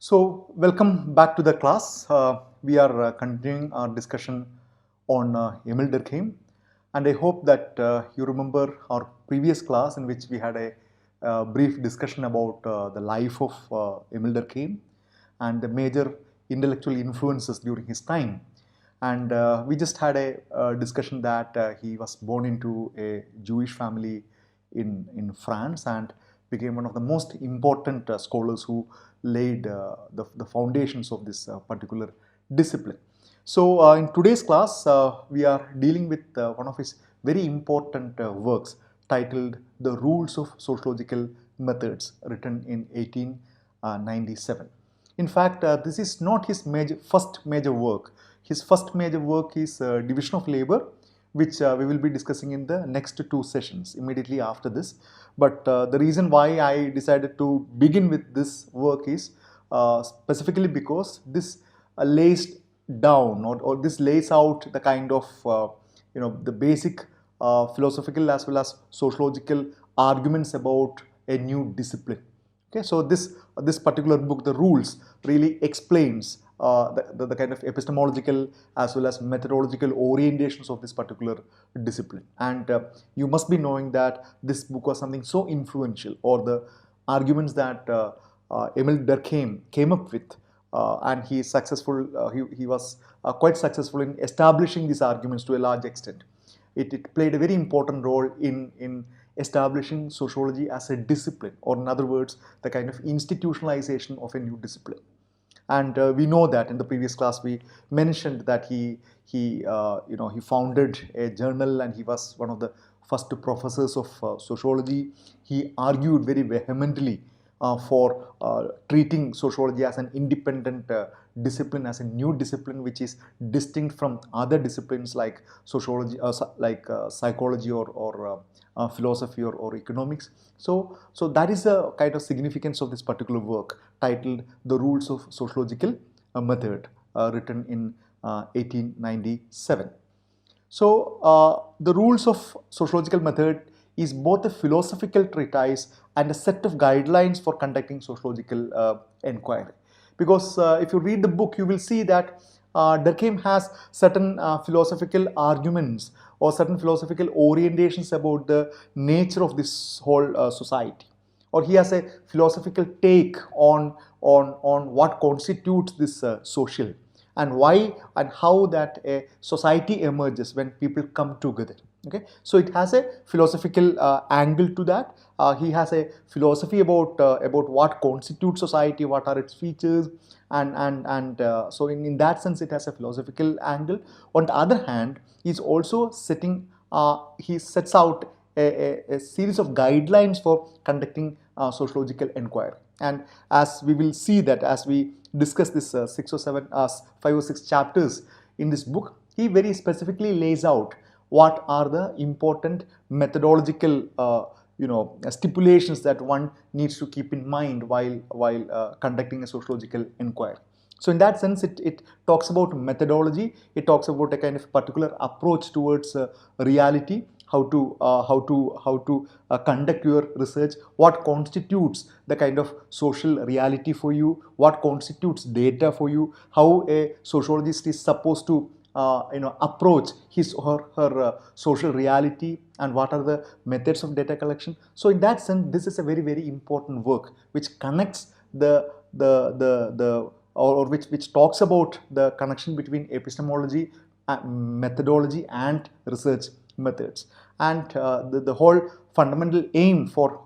Welcome back to the class. We are continuing our discussion on Emil Durkheim, and I hope that you remember our previous class in which we had a brief discussion about the life of Emil Durkheim and the major intellectual influences during his time. And we just had a discussion that he was born into a Jewish family in France and became one of the most important scholars who laid the foundations of this particular discipline. In today's class, we are dealing with one of his very important works titled The Rules of Sociological Methods, written in 1897. In fact, this is not his first major work. His first major work is Division of Labor, which we will be discussing in the next two sessions immediately after this. But the reason why I decided to begin with this work is specifically because this lays down or this lays out the kind of the basic philosophical as well as sociological arguments about a new discipline. Okay, so this particular book, The Rules, really explains the kind of epistemological as well as methodological orientations of this particular discipline. And you must be knowing that this book was something so influential, or the arguments that Emil Durkheim came up with, and he is successful. He was quite successful in establishing these arguments to a large extent. It played a very important role in establishing sociology as a discipline, or in other words, the kind of institutionalization of a new discipline. And we know that in the previous class we mentioned that he founded a journal, and he was one of the first professors of sociology. He argued very vehemently for treating sociology as an independent discipline, as a new discipline which is distinct from other disciplines like sociology, psychology, or philosophy, or economics. So that is the kind of significance of this particular work titled The Rules of Sociological Method, written in 1897. The Rules of Sociological Method is both a philosophical treatise and a set of guidelines for conducting sociological inquiry. Because if you read the book, you will see that Durkheim has certain philosophical arguments or certain philosophical orientations about the nature of this whole society, or he has a philosophical take on what constitutes this social, and why and how that a society emerges when people come together. Okay, so it has a philosophical angle to that. He has a philosophy about what constitutes society, what are its features, and so in that sense it has a philosophical angle. On the other hand, he's also he sets out a series of guidelines for conducting sociological inquiry. And as we will see that as we discuss this 5 or 6 chapters in this book, he very specifically lays out what are the important methodological stipulations that one needs to keep in mind while conducting a sociological inquiry. So in that sense, it talks about methodology. It talks about a kind of particular approach towards reality, how to conduct your research, what constitutes the kind of social reality for you, what constitutes data for you, how a sociologist is supposed to approach his or her social reality, and what are the methods of data collection. So in that sense, this is a very, very important work which connects or which talks about the connection between epistemology, methodology, and research methods. And the whole fundamental aim for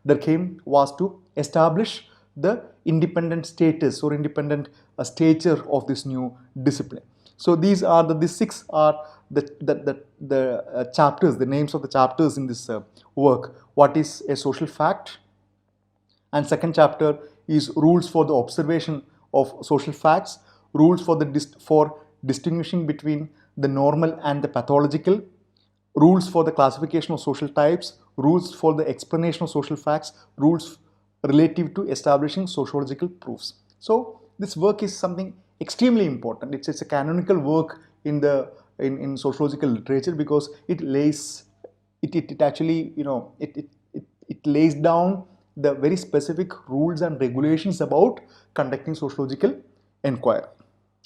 Durkheim was to establish the independent status or independent stature of this new discipline. So these 6 are the chapters, the names of the chapters in this work. What is a social fact? And second chapter is rules for the observation of social facts, rules for distinguishing between the normal and the pathological, rules for the classification of social types, rules for the explanation of social facts, rules relative to establishing sociological proofs. So this work is something extremely important. It's a canonical work in sociological literature, because it actually it lays down the very specific rules and regulations about conducting sociological inquiry.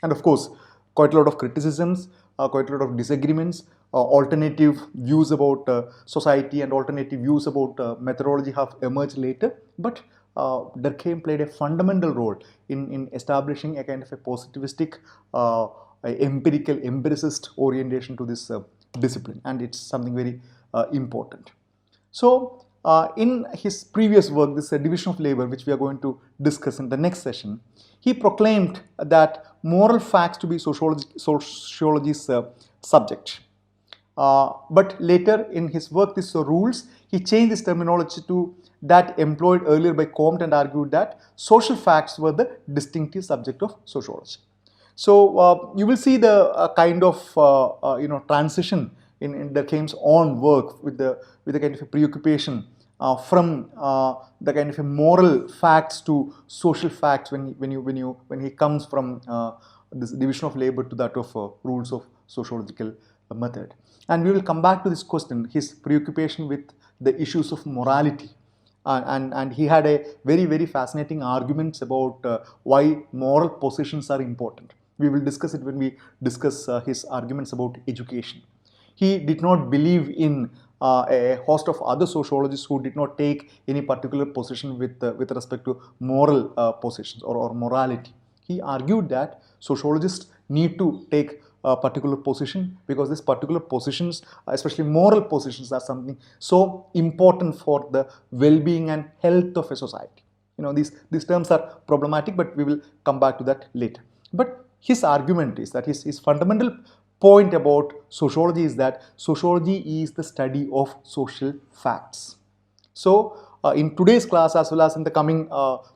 And of course, quite a lot of criticisms, quite a lot of disagreements, alternative views about society and alternative views about methodology have emerged later. But Durkheim played a fundamental role in establishing a kind of a positivistic, empirical, empiricist orientation to this discipline, and it's something very important. So, in his previous work, this division of labor, which we are going to discuss in the next session, he proclaimed that moral facts to be sociology's subject. But later in his work, this rules, he changed this terminology to that employed earlier by Comte and argued that social facts were the distinctive subject of sociology. So you will see the kind of transition in Durkheim's own work with the kind of a preoccupation from the kind of a moral facts to social facts when he comes from this division of labor to that of rules of sociological method. And we will come back to this question, his preoccupation with the issues of morality. And he had a very fascinating arguments about why moral positions are important. We will discuss it when we discuss his arguments about education. He did not believe in a host of other sociologists who did not take any particular position with respect to moral positions or morality. He argued that sociologists need to take a particular position because these particular positions, especially moral positions, are something so important for the well-being and health of a society. These terms are problematic, but we will come back to that later. But his argument is that his fundamental point about sociology is that sociology is the study of social facts. So in today's class as well as in the coming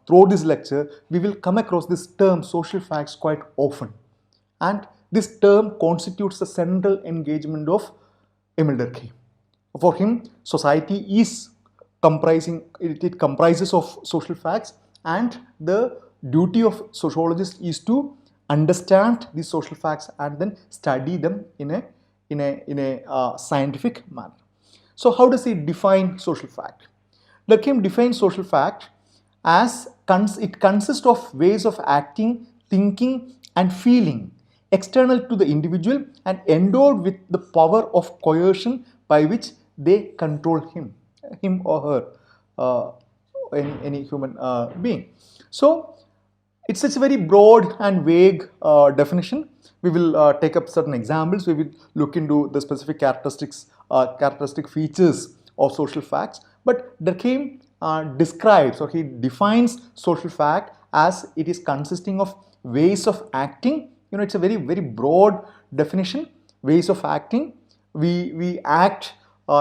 throughout this lecture, we will come across this term social facts quite often, and this term constitutes the central engagement of Emile Durkheim. For him, society is it comprises of social facts, and the duty of sociologists is to understand these social facts and then study them in a scientific manner. So how does he define social fact? Durkheim defines social fact as it consists of ways of acting, thinking and feeling external to the individual and endowed with the power of coercion by which they control him or her, any human being. So it's such a very broad and vague definition. We will take up certain examples. We will look into the specific characteristic features of social facts. But Durkheim describes, or he defines social fact as it is consisting of ways of acting. It's a very broad definition. Ways of acting. We act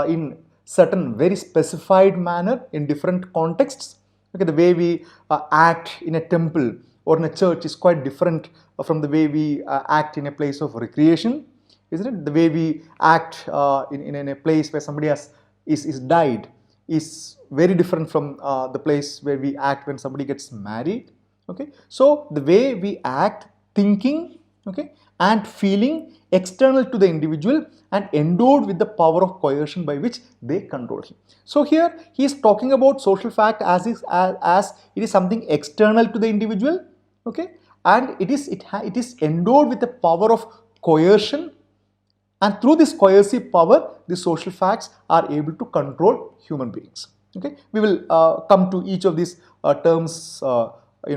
in certain very specified manner in different contexts. Okay, the way we act in a temple or in a church is quite different from the way we act in a place of recreation, isn't it? The way we act in a place where somebody is died is very different from the place where we act when somebody gets married. Okay, so the way we act, thinking, okay, and feeling external to the individual and endowed with the power of coercion by which they control him. So here he is talking about social fact as it is something external to the individual, okay, and it is endowed with the power of coercion, and through this coercive power, the social facts are able to control human beings. Okay, we will come to each of these terms. We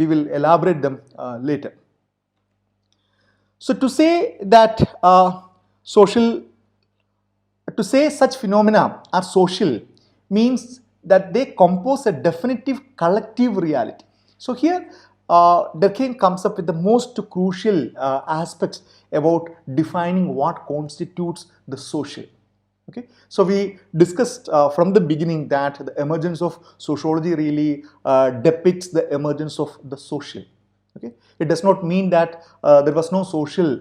will elaborate them later. So to say that to say such phenomena are social means that they compose a definitive collective reality. So here Durkheim comes up with the most crucial aspects about defining what constitutes the social. Okay, so we discussed from the beginning that the emergence of sociology really depicts the emergence of the social. Okay, it does not mean that there was no social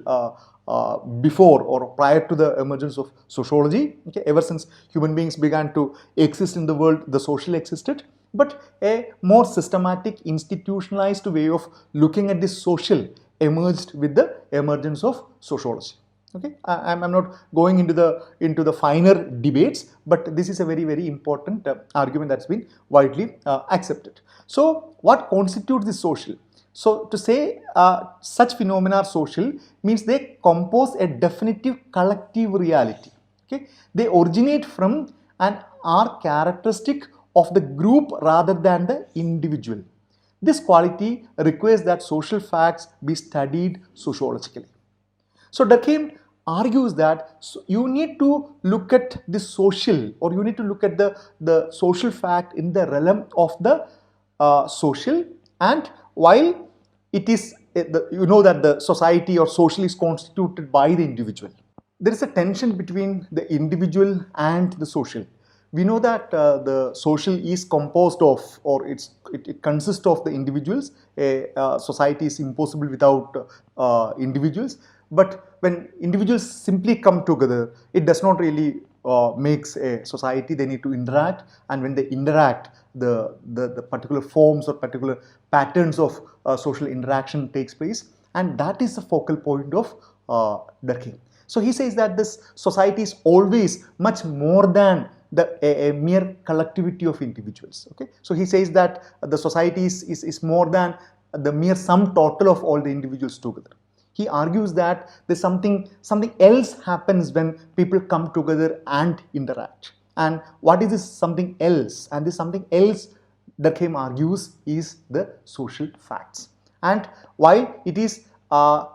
before or prior to the emergence of sociology. Okay, ever since human beings began to exist in the world, the social existed, but a more systematic, institutionalized way of looking at this social emerged with the emergence of sociology. Okay, I'm not going into the finer debates, but this is a very important argument that's been widely accepted. So, what constitutes the social? So, to say such phenomena are social means they compose a definitive collective reality. Okay, they originate from and are characteristic of the group rather than the individual. This quality requires that social facts be studied sociologically. So Durkheim argues that you need to look at the social, or you need to look at the social fact in the realm of the social, and while it is, you know that the society or social is constituted by the individual. There is a tension between the individual and the social. We know that the social is composed of, or it consists of the individuals. A society is impossible without individuals. But when individuals simply come together, it does not really makes a society. They need to interact, and when they interact, the particular forms or particular patterns of social interaction takes place, and that is the focal point of Durkheim. So he says that this society is always much more than a mere collectivity of individuals. Okay, so he says that the society is more than the mere sum total of all the individuals together. He argues that there's something else happens when people come together and interact. And what is this something else? And this something else, Durkheim argues, is the social facts. And while it is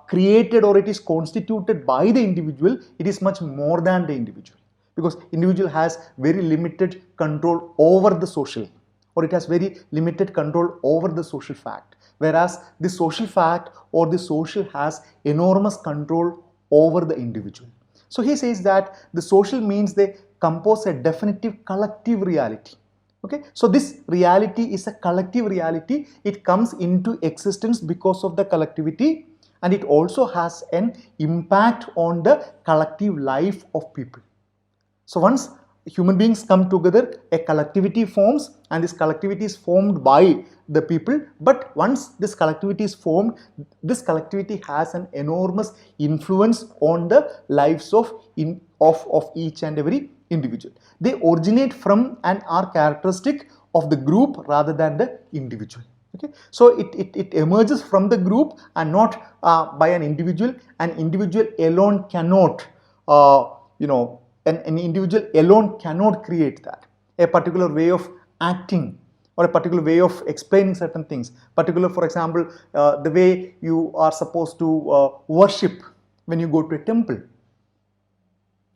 created or it is constituted by the individual, it is much more than the individual, because individual has very limited control over the social, or it has very limited control over the social fact, whereas the social fact or the social has enormous control over the individual. So he says that the social means they compose a definitive collective reality. Okay, so this reality is a collective reality. It comes into existence because of the collectivity, and it also has an impact on the collective life of people. So once human beings come together, a collectivity forms, and this collectivity is formed by the people. But once this collectivity is formed, this collectivity has an enormous influence on the lives of each and every individual. They originate from and are characteristic of the group rather than the individual. Okay, so it emerges from the group and not by an individual. An individual alone cannot, an individual alone cannot create that. A particular way of acting or a particular way of explaining certain things. Particular, for example, the way you are supposed to worship when you go to a temple,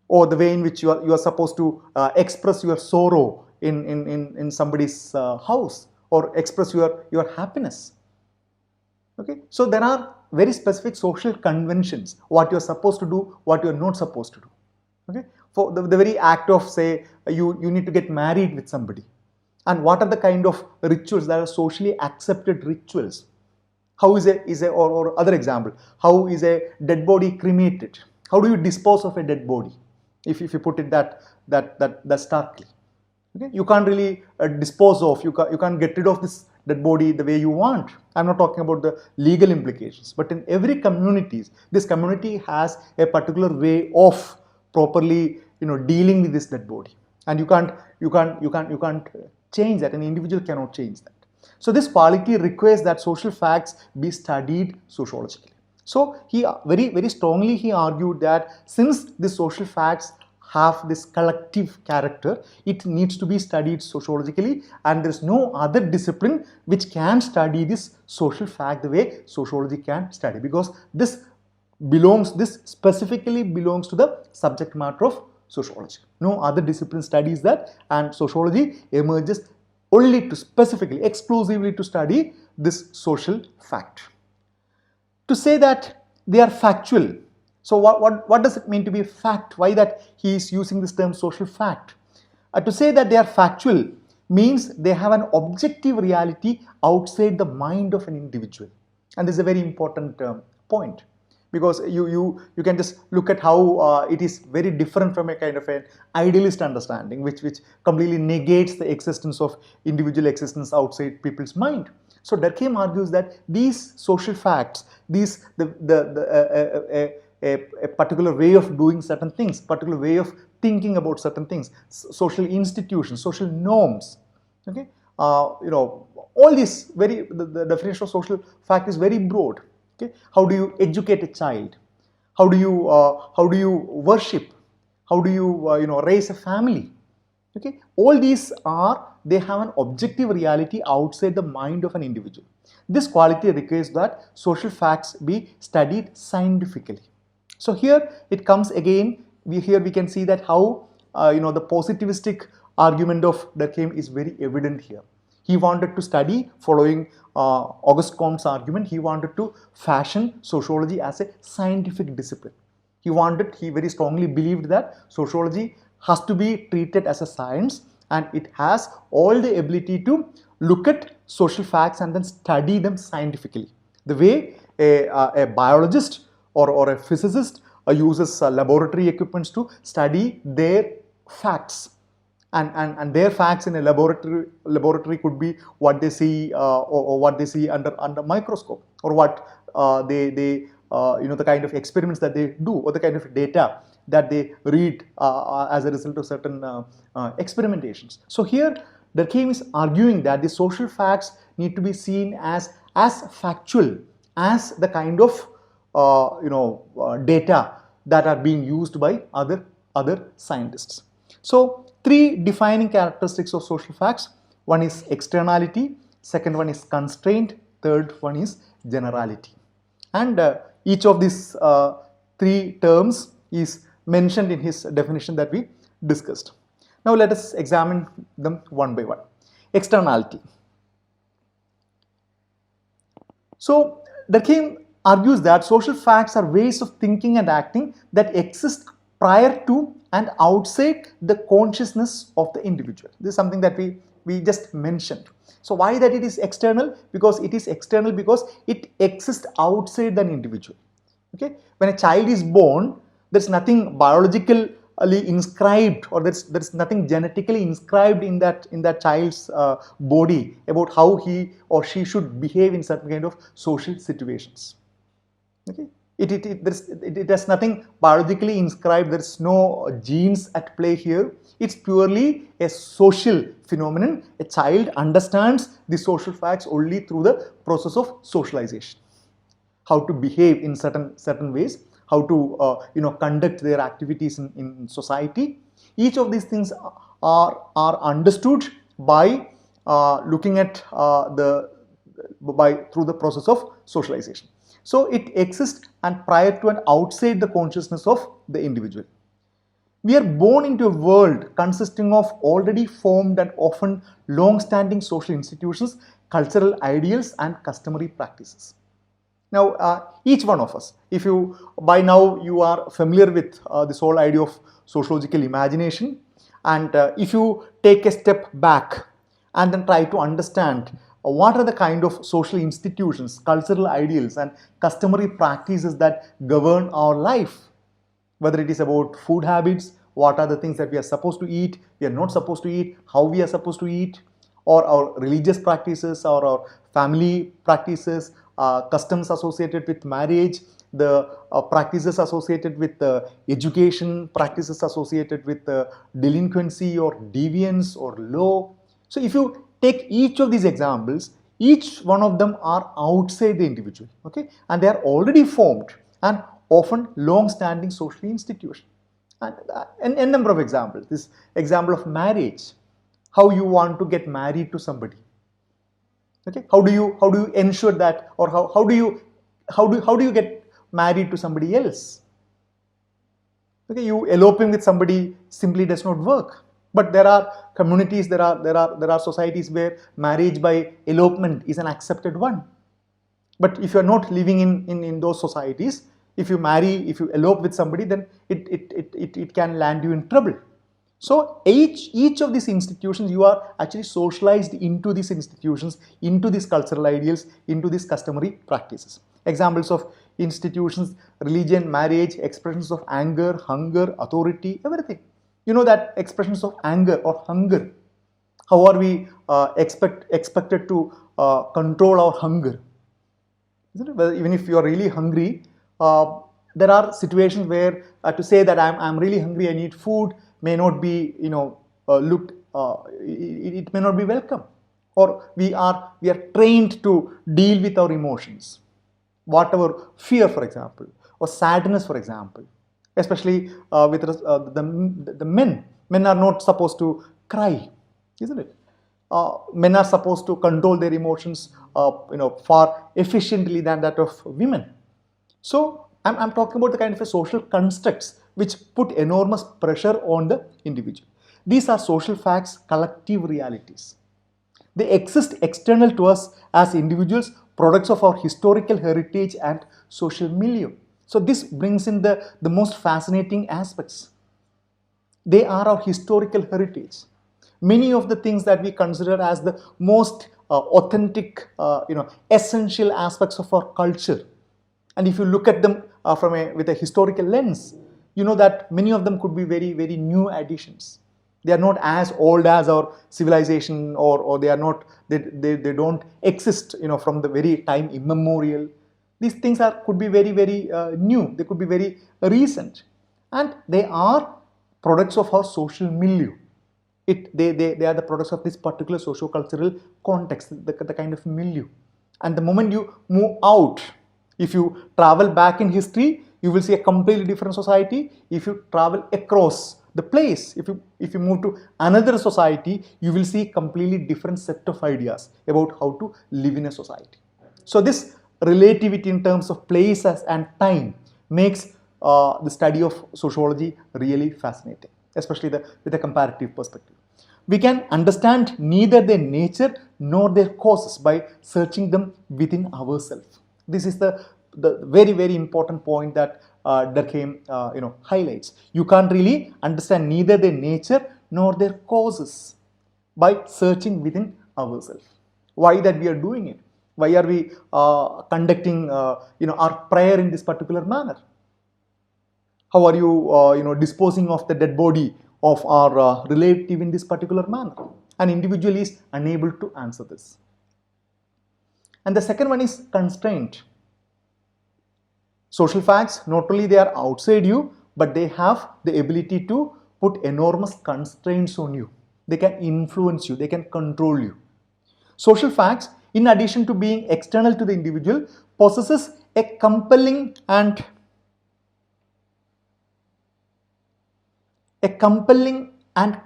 or the way in which you are supposed to express your sorrow in somebody's house, or express your happiness. Okay, so there are very specific social conventions, what you are supposed to do, what you are not supposed to do. Okay, for the very act of, say, you need to get married with somebody, and what are the kind of rituals that are socially accepted rituals. How is a or other example, how is a dead body cremated? How do you dispose of a dead body? If you put it that starkly. Okay, you can't really dispose of, you can't get rid of this dead body the way you want. I'm not talking about the legal implications, but in every community, this community has a particular way of properly, dealing with this dead body, and you can't change that. An individual cannot change that. So this quality requires that social facts be studied sociologically. So he very strongly he argued that since the social facts have this collective character, it needs to be studied sociologically, and there is no other discipline which can study this social fact the way sociology can study, because this specifically belongs to the subject matter of sociology. No other discipline studies that, and sociology emerges only to specifically, exclusively to study this social fact. To say that they are factual. So what does it mean to be a fact? Why that he is using this term social fact? To say that they are factual means they have an objective reality outside the mind of an individual. And this is a very important point, because you can just look at how it is very different from a kind of an idealist understanding, which completely negates the existence of individual existence outside people's mind. So Durkheim argues that these social facts, a particular way of doing certain things, particular way of thinking about certain things, social institutions, social norms. Okay, all these the definition of social fact is very broad. Okay, how do you educate a child? How do you worship? How do you raise a family? Okay, all these they have an objective reality outside the mind of an individual. This quality requires that social facts be studied scientifically. So here it comes again. Here we can see that how the positivistic argument of Durkheim is very evident here. He wanted to study, following Auguste Comte's argument, he wanted to fashion sociology as a scientific discipline. He very strongly believed that sociology has to be treated as a science, and it has all the ability to look at social facts and then study them scientifically. The way a biologist or a physicist uses laboratory equipments to study their facts. And their facts in a laboratory could be what they see or what they see under microscope, or what they the kind of experiments that they do, or the kind of data that they read as a result of certain experimentations. So here Durkheim is arguing that the social facts need to be seen as factual as the kind of data that are being used by other scientists. So three defining characteristics of social facts. One is externality, second one is constraint, third one is generality. And each of these three terms is mentioned in his definition that we discussed. Now let us examine them one by one. Externality. So Durkheim argues that social facts are ways of thinking and acting that exist prior to and outside the consciousness of the individual. This is something that we just mentioned. So why that it is external? Because it is external because it exists outside an individual. Okay, when a child is born, there's nothing biologically inscribed, or there's nothing genetically inscribed in that child's body about how he or she should behave in certain kind of social situations. Okay, it has nothing biologically inscribed. There's no genes at play here. It's purely a social phenomenon. A child understands the social facts only through the process of socialization. How to behave in certain ways, how to conduct their activities in society. Each of these things are understood by looking at through the process of socialization. So it exists and prior to and outside the consciousness of the individual. We are born into a world consisting of already formed and often long-standing social institutions, cultural ideals and customary practices. Now, each one of us, if you by now you are familiar with this whole idea of sociological imagination, and if you take a step back and then try to understand what are the kind of social institutions, cultural ideals and customary practices that govern our life, whether it is about food habits, what are the things that we are supposed to eat, we are not supposed to eat, how we are supposed to eat, or our religious practices or our family practices, customs associated with marriage, the practices associated with education, practices associated with delinquency or deviance or law. So if you take each of these examples, each one of them are outside the individual, okay, and they are already formed and often long-standing social institutions. And a number of examples. This example of marriage, how you want to get married to somebody. Okay, how do you ensure that, or how do you get married to somebody else? Okay, you eloping with somebody simply does not work. But there are communities, there are societies where marriage by elopement is an accepted one. But if you are not living in those societies, if you elope with somebody, then it can land you in trouble. So each of these institutions, you are actually socialized into these institutions, into these cultural ideals, into these customary practices. Examples of institutions: religion, marriage, expressions of anger, hunger, authority, everything. You know that expressions of anger or hunger. How are we expected to control our hunger? Isn't it? Well, even if you are really hungry, there are situations where to say that I'm really hungry, I need food, may not be, looked, it may not be welcome. Or we are trained to deal with our emotions, whatever fear, for example, or sadness, for example, especially with the men. Men are not supposed to cry, isn't it? Men are supposed to control their emotions, far efficiently than that of women. So I'm talking about the kind of a social constructs which put enormous pressure on the individual. These are social facts, collective realities. They exist external to us as individuals, products of our historical heritage and social milieu. So this brings in the most fascinating aspects. They are our historical heritage. Many of the things that we consider as the most authentic, essential aspects of our culture, and if you look at them with a historical lens, you know that many of them could be very, very new additions. They are not as old as our civilization, or they are not, they don't exist, from the very time immemorial. These things could be very, very new. They could be very recent, and they are products of our social milieu. They are the products of this particular socio-cultural context, the kind of milieu. And the moment you move out, if you travel back in history, you will see a completely different society. If you travel across the place, if you move to another society, you will see completely different set of ideas about how to live in a society. So this relativity in terms of place and time makes the study of sociology really fascinating, especially with a comparative perspective. We can understand neither their nature nor their causes by searching them within ourselves. This is the very, very important point that Durkheim highlights. You can't really understand neither their nature nor their causes by searching within ourselves. Why that we are doing it? Why are we conducting our prayer in this particular manner? How are you disposing of the dead body of our relative in this particular manner? An individual is unable to answer this. And the second one is constraint. Social facts, not only they are outside you, but they have the ability to put enormous constraints on you. They can influence you, they can control you. Social facts, in addition to being external to the individual, possesses a compelling and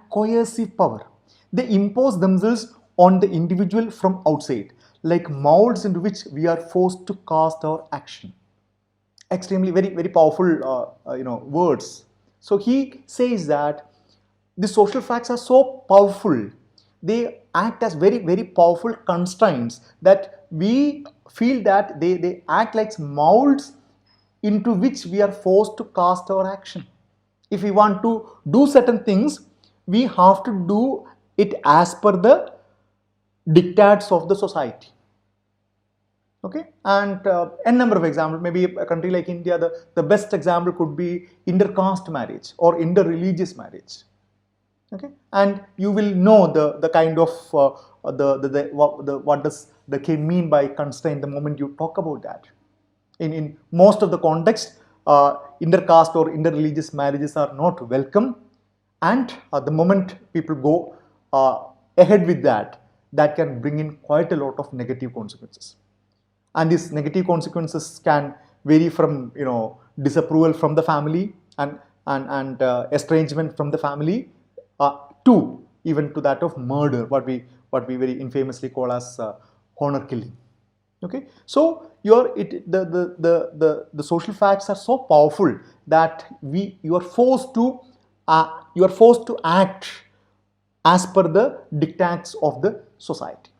coercive power. They impose themselves on the individual from outside, like molds into which we are forced to cast our action. Extremely, very, very powerful words. So he says that the social facts are so powerful, they act as very, very powerful constraints, that we feel that they act like molds into which we are forced to cast our action. If we want to do certain things, we have to do it as per the dictates of the society. Okay, and a number of examples, maybe a country like India, the best example could be intercaste marriage or interreligious marriage. Okay, and you will know the kind of what does the Durkheim mean by constraint the moment you talk about that. In most of the context, intercaste or interreligious marriages are not welcome, and the moment people go ahead with that, that can bring in quite a lot of negative consequences. And these negative consequences can vary from disapproval from the family and estrangement from the family to even to that of murder, what we very infamously call as honor killing. Okay, so the social facts are so powerful that you are forced to act as per the dictates of the society.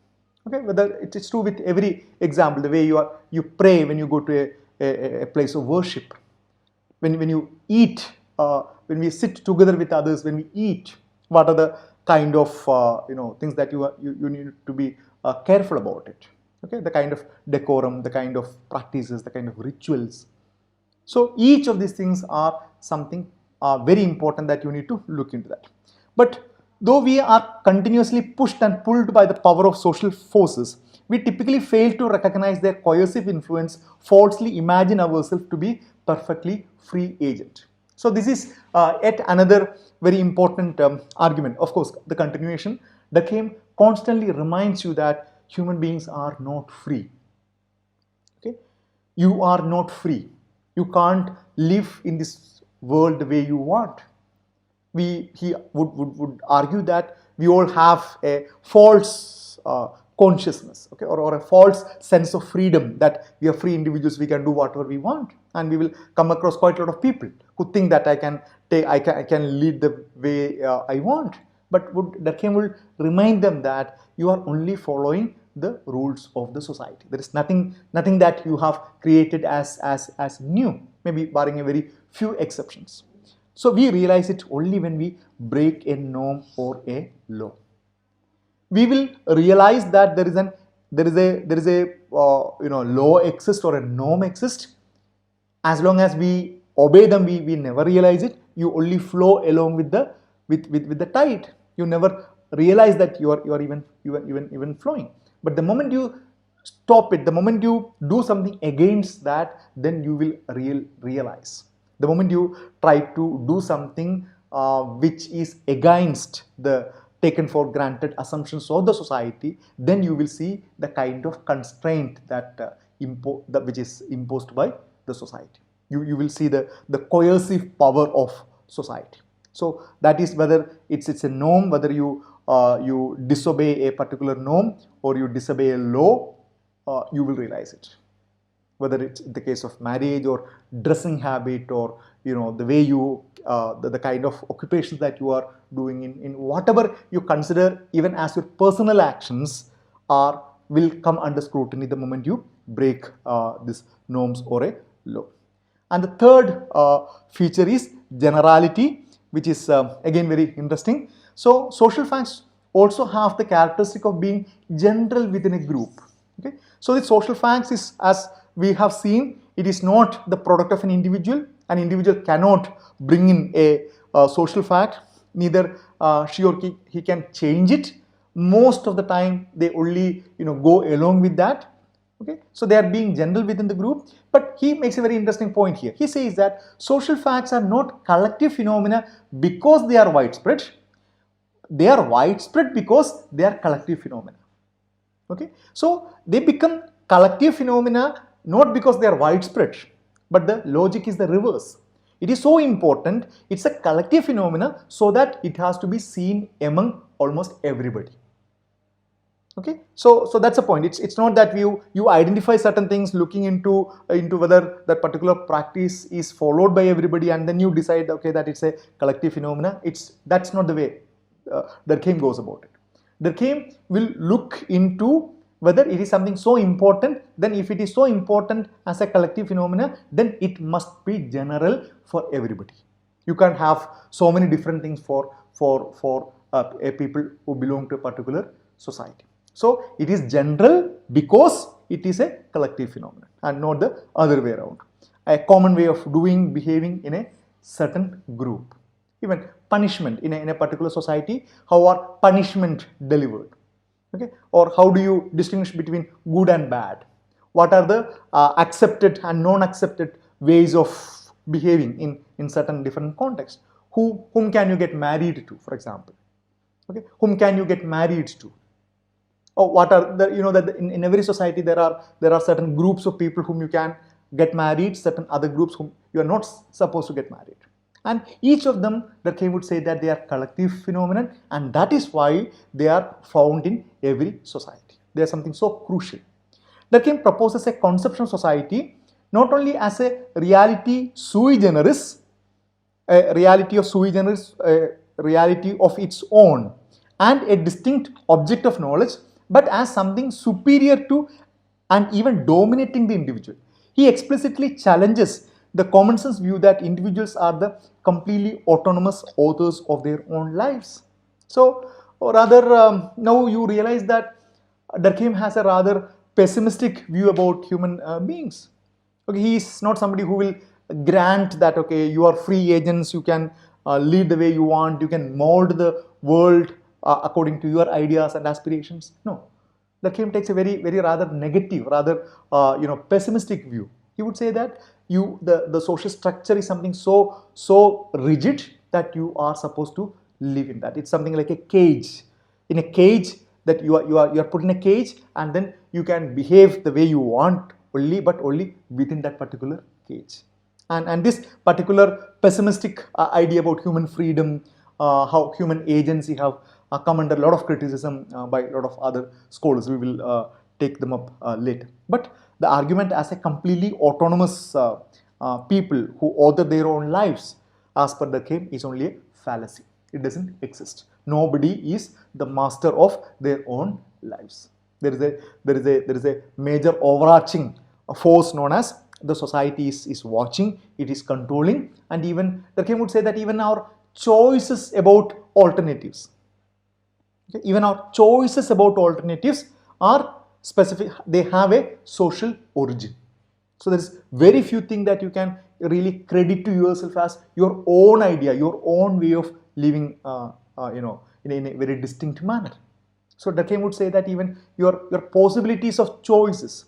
Okay, whether it is true with every example, the way you pray when you go to a place of worship, when you eat, when we sit together with others, when we eat, what are the kind of things that you need to be careful about it. Okay, the kind of decorum, the kind of practices, the kind of rituals. So each of these things are something very important that you need to look into that. But though we are continuously pushed and pulled by the power of social forces, we typically fail to recognize their coercive influence, falsely imagine ourselves to be perfectly free agent. So this is yet another very important argument. Of course, the continuation, Durkheim constantly reminds you that human beings are not free. Okay, you are not free. You can't live in this world the way you want. He would argue that we all have a false consciousness, okay, or a false sense of freedom, that we are free individuals, we can do whatever we want, and we will come across quite a lot of people who think that I can lead the way I want. But Durkheim will remind them that you are only following the rules of the society. There is nothing that you have created as new, maybe barring a very few exceptions. So we realize it only when we break a norm or a law. We will realize that there is a law exists or a norm exists. As long as we obey them, we never realize it. You only flow along with the tide. You never realize that you are even flowing. But the moment you stop it, the moment you do something against that, then you will realize. The moment you try to do something which is against the taken for granted assumptions of the society, then you will see the kind of constraint that which is imposed by the society. You will see the coercive power of society. So that is whether it's a norm, whether you disobey a particular norm or you disobey a law, you will realize it. Whether it's in the case of marriage or dressing habit, or the way you the kind of occupations that you are doing, in whatever you consider even as your personal actions will come under scrutiny the moment you break these norms or a law. And the third feature is generality, which is again very interesting. So social facts also have the characteristic of being general within a group. Okay, so the social facts is, as we have seen, it is not the product of an individual. An individual cannot bring in a social fact, neither she or he can change it. Most of the time they only go along with that. Okay, so they are being general within the group. But he makes a very interesting point here. He says that social facts are not collective phenomena because they are widespread. They are widespread because they are collective phenomena. Okay, so they become collective phenomena not because they are widespread, but the logic is the reverse. It is so important, it's a collective phenomena, so that it has to be seen among almost everybody. Okay, so that's a point. It's not that you identify certain things looking into whether that particular practice is followed by everybody, and then you decide, okay, that it's a collective phenomena. That's not the way Durkheim goes about it. Durkheim will look into whether it is something so important. Then if it is so important as a collective phenomena, then it must be general for everybody. You can't have so many different things for a people who belong to a particular society. So it is general because it is a collective phenomenon and not the other way around. A common way of doing, behaving in a certain group. Even punishment in a particular society, how are punishment delivered? Okay, or how do you distinguish between good and bad? What are the accepted and non-accepted ways of behaving in certain different contexts? Whom can you get married to, for example? Okay, whom can you get married to? Or what are the that in every society there are certain groups of people whom you can get married, certain other groups whom you are not supposed to get married. And each of them, Durkheim would say that they are collective phenomenon, and that is why they are found in every society. They are something so crucial. Durkheim proposes a conception of society not only as a reality sui generis, a reality of sui generis, a reality of its own, and a distinct object of knowledge, but as something superior to and even dominating the individual. He explicitly challenges the common sense view that individuals are the completely autonomous authors of their own lives. So, or rather, now you realize that Durkheim has a rather pessimistic view about human beings. Okay, he is not somebody who will grant that, okay, you are free agents, you can lead the way you want, you can mold the world according to your ideas and aspirations. No, Durkheim takes a very rather negative, rather pessimistic view. He would say that the social structure is something so rigid that you are supposed to live in that. It's something like a cage. In a cage, that you are put in a cage, and then you can behave the way you want only, but only within that particular cage. And this particular pessimistic idea about human freedom, how human agency have come under a lot of criticism by a lot of other scholars. We will take them up later. But the argument as a completely autonomous people who author their own lives, as per Durkheim, is only a fallacy. It doesn't exist. Nobody is the master of their own lives. There is a major overarching force known as the society is watching, it is controlling, and even Durkheim would say that even our choices about alternatives, okay, even our choices about alternatives are specific, they have a social origin. So there is very few things that you can really credit to yourself as your own idea, your own way of living, in a very distinct manner. So Durkheim would say that even your possibilities of choices,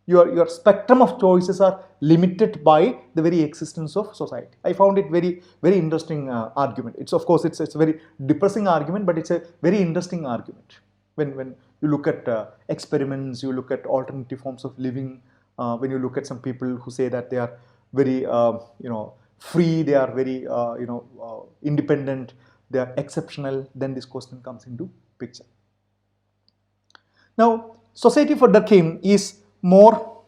your spectrum of choices are limited by the very existence of society. I found it very interesting argument. It's of course it's a very depressing argument, but it's a very interesting argument. When you look at experiments, you look at alternative forms of living, when you look at some people who say that they are very free, they are very independent, they are exceptional, then this question comes into picture. Now, society for Durkheim is more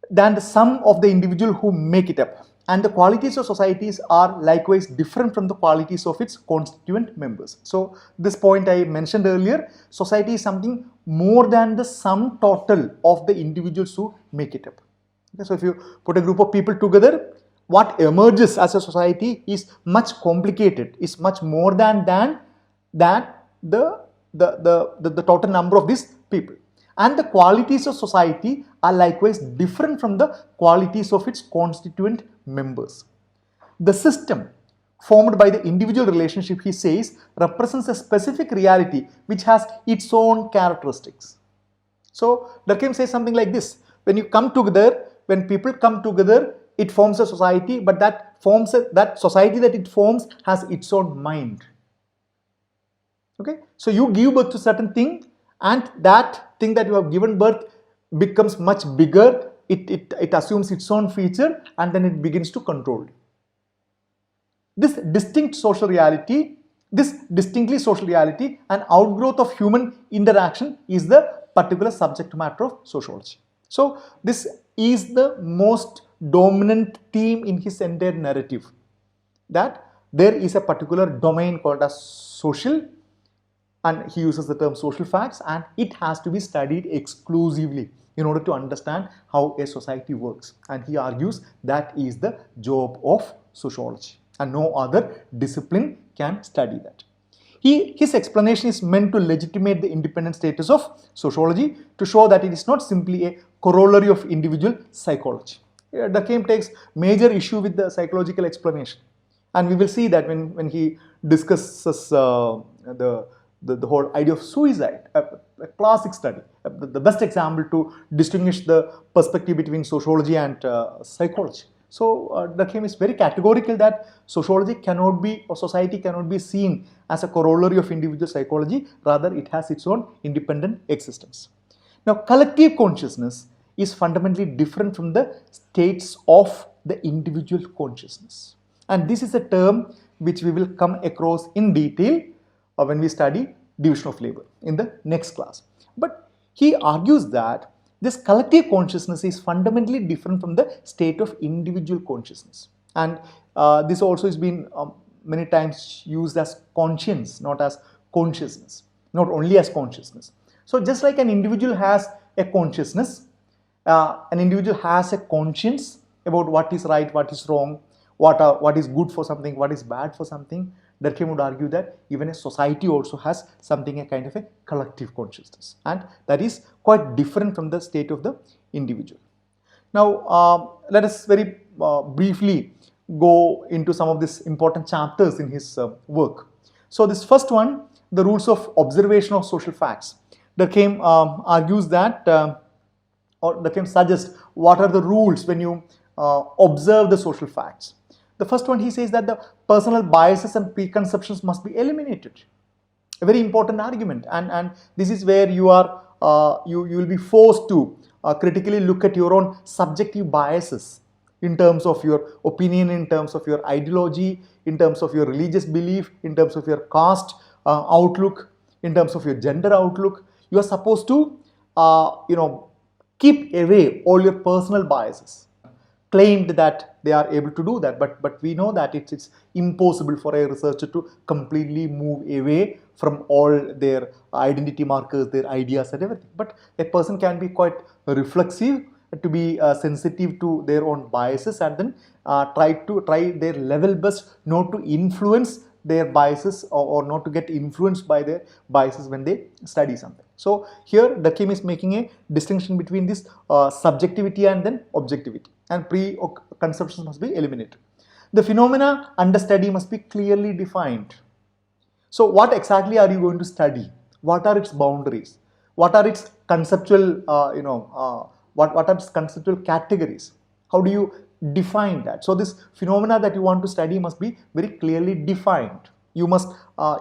than the sum of the individual who make it up, and the qualities of societies are likewise different from the qualities of its constituent members. So this point I mentioned earlier, society is something more than the sum total of the individuals who make it up. Okay, so if you put a group of people together, what emerges as a society is much complicated, is much more than the total number of these people. And the qualities of society are likewise different from the qualities of its constituent members. The system formed by the individual relationship, he says, represents a specific reality which has its own characteristics. So Durkheim says something like this: when you come together, when people come together, it forms a society, but that society that it forms has its own mind. Okay, so you give birth to certain thing, and that thing that you have given birth becomes much bigger. It assumes its own feature, and then it begins to control. This distinctly social reality, an outgrowth of human interaction, is the particular subject matter of sociology. So this is the most dominant theme in his entire narrative, that there is a particular domain called as social, and he uses the term social facts, and it has to be studied exclusively in order to understand how a society works. And he argues that is the job of sociology, and no other discipline can study that. His explanation is meant to legitimate the independent status of sociology, to show that it is not simply a corollary of individual psychology. Durkheim takes major issue with the psychological explanation, and we will see that when he discusses the whole idea of suicide, a classic study, the best example to distinguish the perspective between sociology and psychology. So Durkheim is very categorical that sociology cannot be, or society cannot be seen as a corollary of individual psychology, rather it has its own independent existence. Now, collective consciousness is fundamentally different from the states of the individual consciousness. And this is a term which we will come across in detail when we study division of labor in the next class. But he argues that this collective consciousness is fundamentally different from the state of individual consciousness. And this also has been many times used as conscience, not as consciousness, not only as consciousness. So just like an individual has a consciousness, an individual has a conscience about what is right, what is wrong, what is good for something, what is bad for something. Durkheim would argue that even a society also has something, a kind of a collective consciousness, and that is quite different from the state of the individual. Now, let us very briefly go into some of these important chapters in his work. So this first one, the rules of observation of social facts. Durkheim argues that or Durkheim suggests what are the rules when you observe the social facts. The first one, he says that the personal biases and preconceptions must be eliminated. A very important argument, and this is where you are you will be forced to critically look at your own subjective biases in terms of your opinion, in terms of your ideology, in terms of your religious belief, in terms of your caste outlook, in terms of your gender outlook. You are supposed to keep away all your personal biases. Claimed that they are able to do that, but we know that it's impossible for a researcher to completely move away from all their identity markers, their ideas and everything. But a person can be quite reflexive, to be sensitive to their own biases, and then try their level best not to influence their biases, or not to get influenced by their biases when they study something. So here Durkheim is making a distinction between this subjectivity and then objectivity, and preconceptions must be eliminated. The phenomena under study must be clearly defined. So what exactly are you going to study? What are its boundaries? What are its conceptual, what are its conceptual categories? How do you define that? So this phenomena that you want to study must be very clearly defined. You must,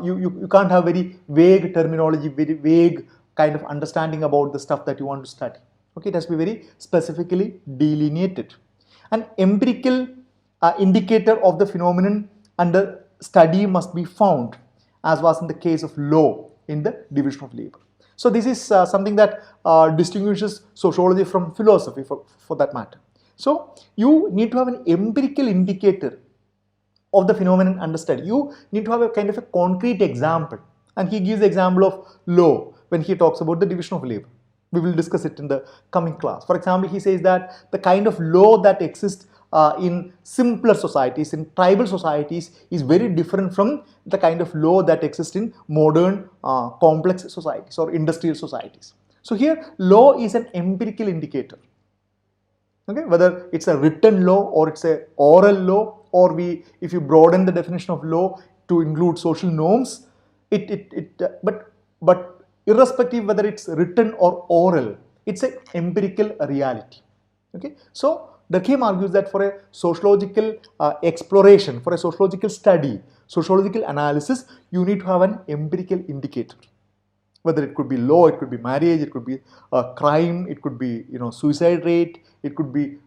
you can't have very vague terminology, very vague kind of understanding about the stuff that you want to study. Okay, it has to be very specifically delineated. An empirical indicator of the phenomenon under study must be found, as was in the case of law in the division of labor. So this is something that distinguishes sociology from philosophy, for that matter. So you need to have an empirical indicator of the phenomenon under study. You need to have a kind of a concrete example, and he gives the example of law when he talks about the division of labor. We will discuss it in the coming class. For example, he says that the kind of law that exists in simpler societies, in tribal societies, is very different from the kind of law that exists in modern complex societies or industrial societies. So here law is an empirical indicator. Okay, whether it's a written law or it's a oral law, or if you broaden the definition of law to include social norms, but irrespective whether it's written or oral, it's an empirical reality. Okay, so Durkheim argues that for a sociological exploration, for a sociological study, sociological analysis, you need to have an empirical indicator. Whether it could be law, it could be marriage, it could be crime, it could be suicide rate, it could be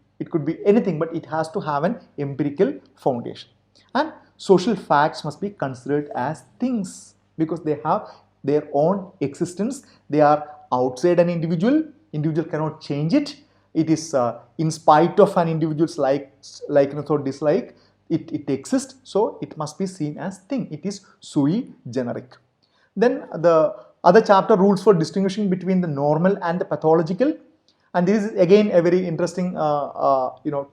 anything, but it has to have an empirical foundation. And social facts must be considered as things, because they have their own existence. They are outside an individual. Individual cannot change it. It is in spite of an individual's likeness or dislike. It exists, so it must be seen as thing. It is sui generic. Then the other chapter, rules for distinguishing between the normal and the pathological, and this is again a very interesting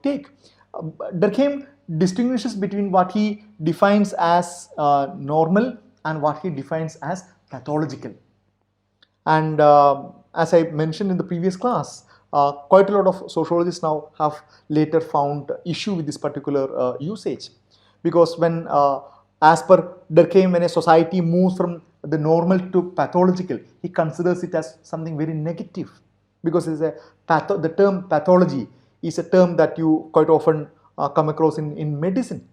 take. Durkheim distinguishes between what he defines as normal and what he defines as pathological. And as I mentioned in the previous class, quite a lot of sociologists now have later found issue with this particular usage, because when as per Durkheim, when a society moves from the normal to pathological, he considers it as something very negative, because the term pathology is a term that you quite often come across in medicine.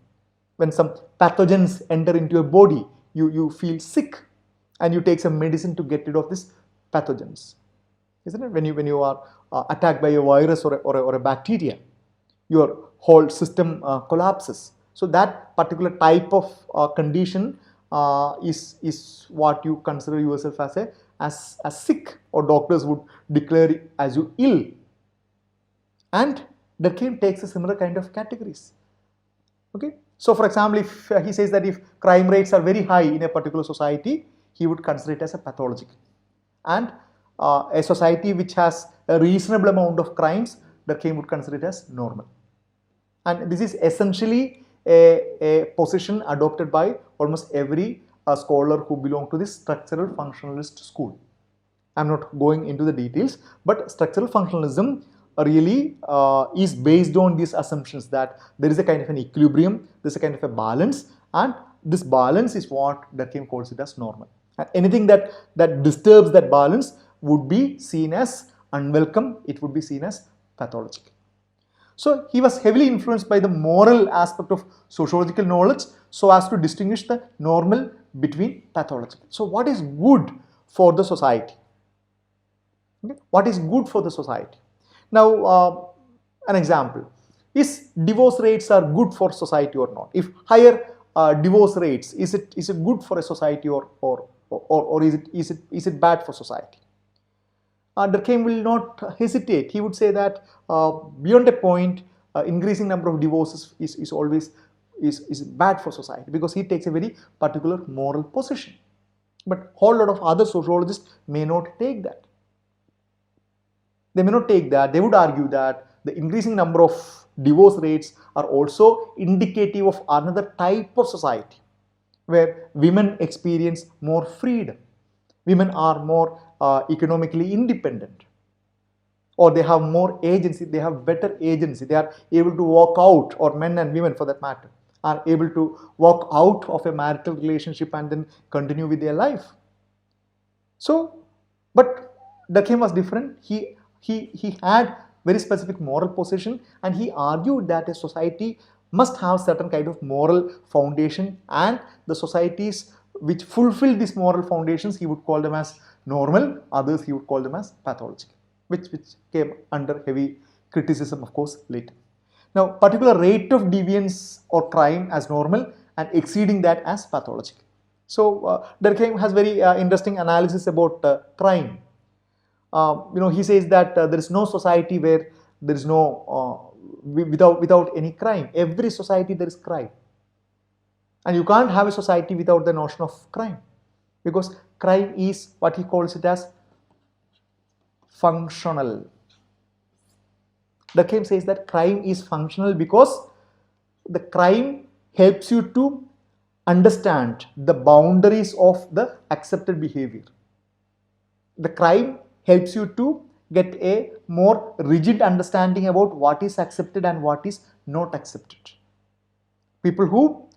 When some pathogens enter into your body, you feel sick, and you take some medicine to get rid of these pathogens, isn't it? When you are attacked by a virus or a bacteria, your whole system collapses. So that particular type of condition is what you consider yourself as sick, or doctors would declare as you ill. And Durkheim takes a similar kind of categories. Okay, so for example, if he says that if crime rates are very high in a particular society, he would consider it as a pathological. And a society which has a reasonable amount of crimes, Durkheim would consider it as normal. And this is essentially a position adopted by almost every scholar who belong to this structural functionalist school. I'm not going into the details, but structural functionalism really is based on these assumptions that there is a kind of an equilibrium, there is a kind of a balance, and this balance is what Durkheim calls it as normal. And anything that disturbs that balance would be seen as unwelcome, it would be seen as pathological. So he was heavily influenced by the moral aspect of sociological knowledge so as to distinguish the normal between pathological. So what is good for the society? Okay. What is good for the society? Now, an example is divorce rates are good for society or not? If higher divorce rates, is it good for a society or is it bad for society? Durkheim will not hesitate. He would say that beyond a point, increasing number of divorces is always bad for society, because he takes a very particular moral position. But whole lot of other sociologists may not take that. They may not take that. They would argue that the increasing number of divorce rates are also indicative of another type of society where women experience more freedom. Women are more economically independent, or they have more agency, they have better agency, they are able to walk out, or men and women for that matter, are able to walk out of a marital relationship and then continue with their life. So, but Durkheim was different. He had very specific moral position, and he argued that a society must have certain kind of moral foundation, and the societies which fulfill these moral foundations, he would call them as normal, others he would call them as pathological, which came under heavy criticism, of course, later. Now, particular rate of deviance or crime as normal and exceeding that as pathological. So, Durkheim has very interesting analysis about crime. He says that there is no society where there is no without any crime. Every society there is crime, and you can't have a society without the notion of crime, because crime is what he calls it as functional. Durkheim says that crime is functional because the crime helps you to understand the boundaries of the accepted behavior. The crime helps you to get a more rigid understanding about what is accepted and what is not accepted. People who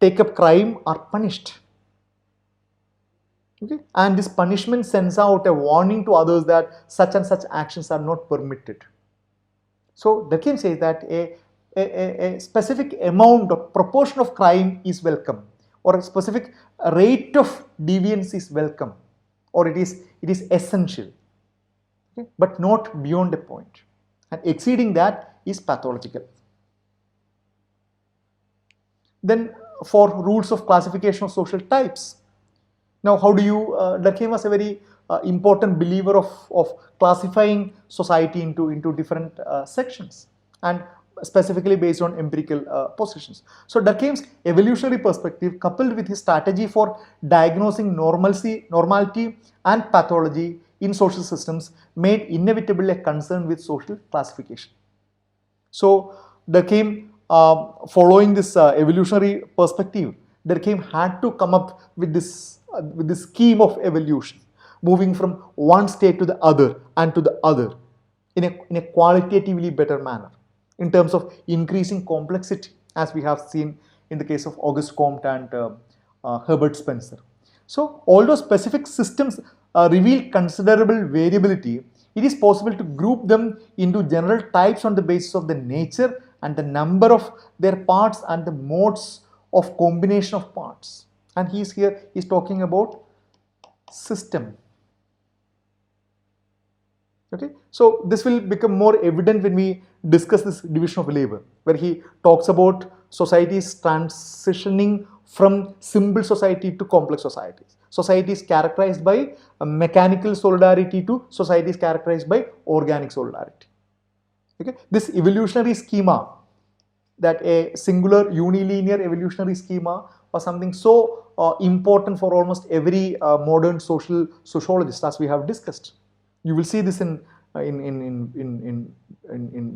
take up crime are punished. Okay? And this punishment sends out a warning to others that such and such actions are not permitted. So Durkheim says that a specific amount or proportion of crime is welcome, or a specific rate of deviance is welcome, or it is essential, okay? But not beyond a point. And exceeding that is pathological. Then for rules of classification of social types. Now, how do you, Durkheim was a very important believer of classifying society into different sections, and specifically based on empirical positions. So Durkheim's evolutionary perspective, coupled with his strategy for diagnosing normality and pathology in social systems, made inevitable a concern with social classification. So Durkheim, following this evolutionary perspective, Durkheim had to come up with this scheme of evolution, moving from one state to the other and to the other in a qualitatively better manner, in terms of increasing complexity, as we have seen in the case of Auguste Comte and Herbert Spencer. So, although specific systems reveal considerable variability, it is possible to group them into general types on the basis of the nature and the number of their parts and the modes of combination of parts. And he's talking about system. Okay, so this will become more evident when we discuss this division of labor, where he talks about societies transitioning from simple society to complex societies. Societies characterized by a mechanical solidarity to societies characterized by organic solidarity. Okay, this evolutionary schema, that a singular unilinear evolutionary schema was something so important for almost every modern sociologist, as we have discussed. You will see this in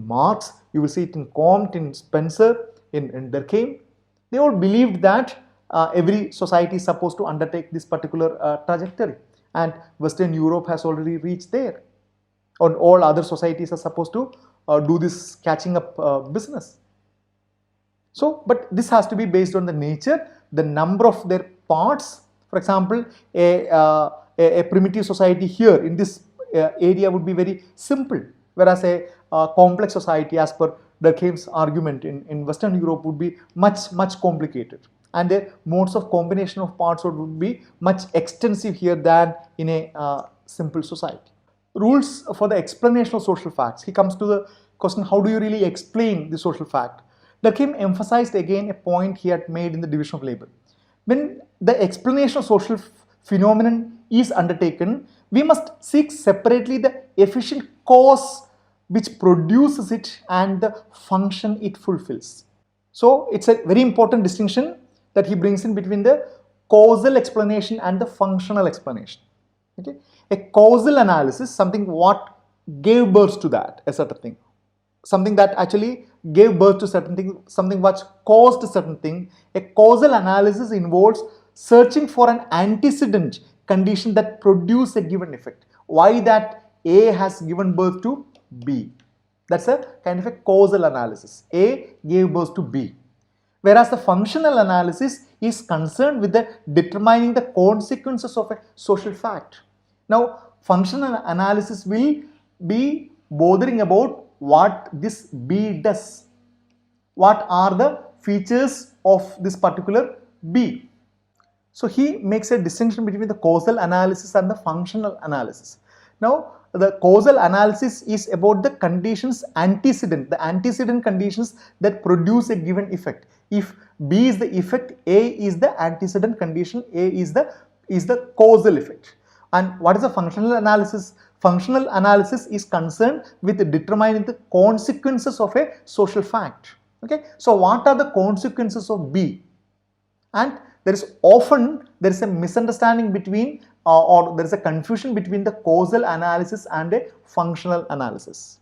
Marx, you will see it in Comte, in Spencer, in Durkheim. They all believed that every society is supposed to undertake this particular trajectory, and Western Europe has already reached there. And all other societies are supposed to do this catching up business. So, but this has to be based on the nature, the number of their parts. For example, a primitive society here in this area would be very simple, whereas a complex society, as per Durkheim's argument, in Western Europe would be much complicated, and the modes of combination of parts would be much extensive here than in a simple society. Rules for the explanation of social facts. He comes to the question, how do you really explain the social fact? Durkheim emphasized again a point he had made in the division of labor. When the explanation of social phenomenon is undertaken, we must seek separately the efficient cause which produces it and the function it fulfills. So it's a very important distinction that he brings in between the causal explanation and the functional explanation. Okay? A causal analysis, something what gave birth to that, a certain thing. Something that actually gave birth to certain thing, something which caused a certain thing. A causal analysis involves searching for an antecedent condition that produce a given effect. Why that A has given birth to B? That's a kind of a causal analysis. A gave birth to B. Whereas the functional analysis is concerned with the determining the consequences of a social fact. Now, functional analysis will be bothering about what this B does. What are the features of this particular B? So he makes a distinction between the causal analysis and the functional analysis. Now, the causal analysis is about the conditions antecedent, the antecedent conditions that produce a given effect. If B is the effect, A is the antecedent condition, A is the causal effect. And what is the functional analysis? Functional analysis is concerned with determining the consequences of a social fact. Okay, so what are the consequences of B? And there is a misunderstanding between or there is a confusion between the causal analysis and a functional analysis.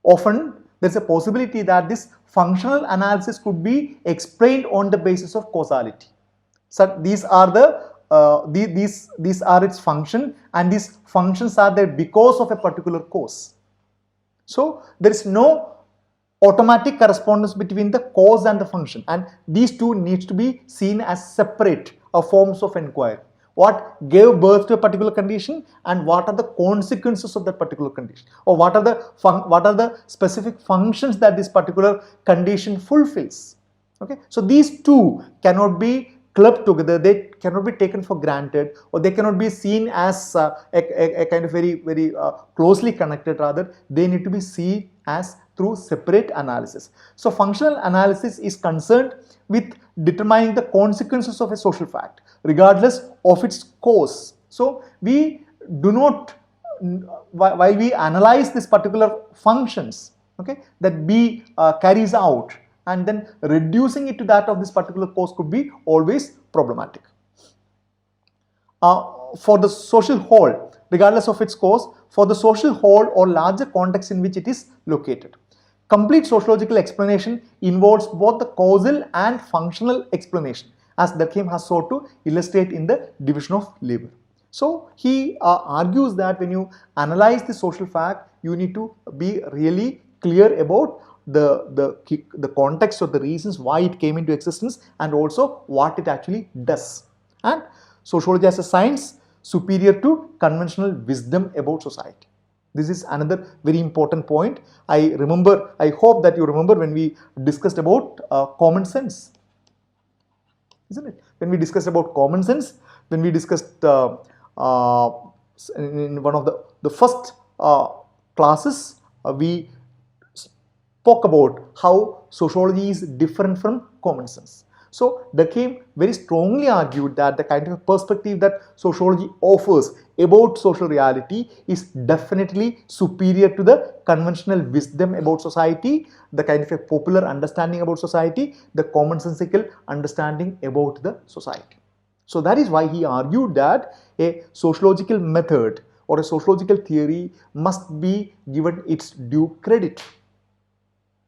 Often there is a possibility that this functional analysis could be explained on the basis of causality. So these are these are its function, and these functions are there because of a particular cause. So there is no automatic correspondence between the cause and the function, and these two needs to be seen as separate forms of inquiry. What gave birth to a particular condition and what are the consequences of that particular condition, or what are the specific functions that this particular condition fulfills. Okay, so these two cannot be clubbed together, they cannot be taken for granted, or they cannot be seen as a kind of very closely connected. Rather, they need to be seen as through separate analysis. So functional analysis is concerned with determining the consequences of a social fact regardless of its cause. So we do not, while we analyze this particular functions, okay, that B carries out, and then reducing it to that of this particular cause could be always problematic. For the social whole, regardless of its cause, for the social whole or larger context in which it is located. Complete sociological explanation involves both the causal and functional explanation, as Durkheim has sought to illustrate in the division of labor. So he argues that when you analyze the social fact, you need to be really clear about the context or the reasons why it came into existence, and also what it actually does. And sociology as a science superior to conventional wisdom about society. This is another very important point. I hope that you remember when we discussed about common sense, isn't it? When we discussed about common sense, when we discussed in one of the first classes, we spoke about how sociology is different from common sense. So Durkheim very strongly argued that the kind of perspective that sociology offers about social reality is definitely superior to the conventional wisdom about society, the kind of a popular understanding about society, the commonsensical understanding about the society. So that is why he argued that a sociological method or a sociological theory must be given its due credit.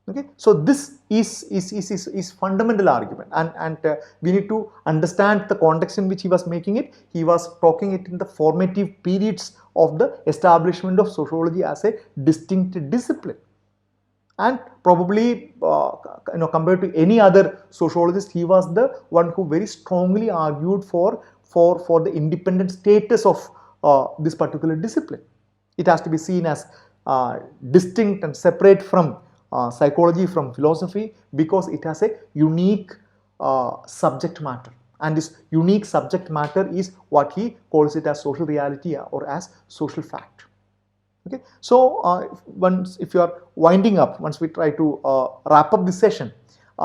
Okay, so this is fundamental argument, and we need to understand the context in which he was making it. He was talking it in the formative periods of the establishment of sociology as a distinct discipline, and probably compared to any other sociologist, he was the one who very strongly argued for the independent status of this particular discipline. It has to be seen as distinct and separate from psychology, from philosophy, because it has a unique subject matter, and this unique subject matter is what he calls it as social reality or as social fact. Okay, so once, if you are winding up, once we try to wrap up this session,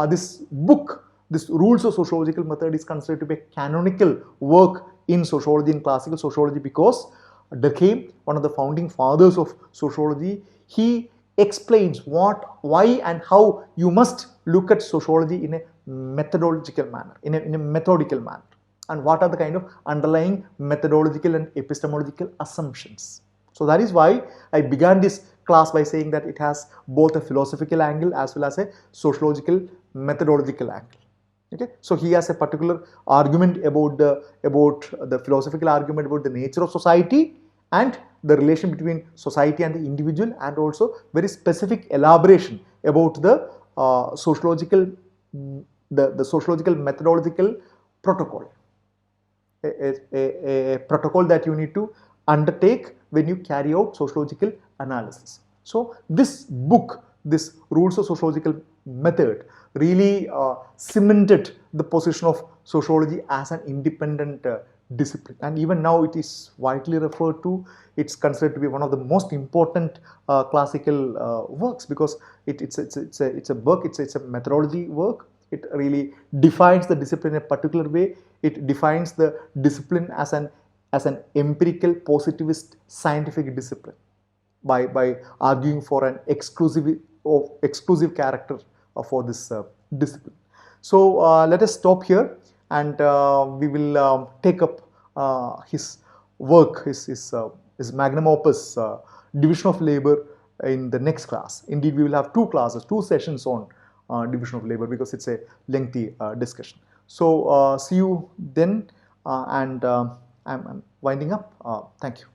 this book, this Rules of Sociological Method, is considered to be a canonical work in sociology and classical sociology, because Durkheim, one of the founding fathers of sociology, he explains what, why and how you must look at sociology in a methodological manner, in a methodical manner, and what are the kind of underlying methodological and epistemological assumptions. So that is why I began this class by saying that it has both a philosophical angle as well as a sociological methodological angle. Okay, so he has a particular argument about the philosophical argument about the nature of society and the relation between society and the individual, and also very specific elaboration about the sociological the sociological methodological protocol, a protocol that you need to undertake when you carry out sociological analysis. So this book, this Rules of Sociological Method, really cemented the position of sociology as an independent discipline, and even now it is widely referred to. It's considered to be one of the most important classical works, because it's a work, it's a methodology work. It really defines the discipline in a particular way. It defines the discipline as an empirical positivist scientific discipline by arguing for an exclusive character for this discipline. So let us stop here, and we will take up his work, his magnum opus, Division of Labor, in the next class. Indeed, we will have two classes, two sessions on division of labor, because it's a lengthy discussion. So see you then, and I'm winding up. Thank you.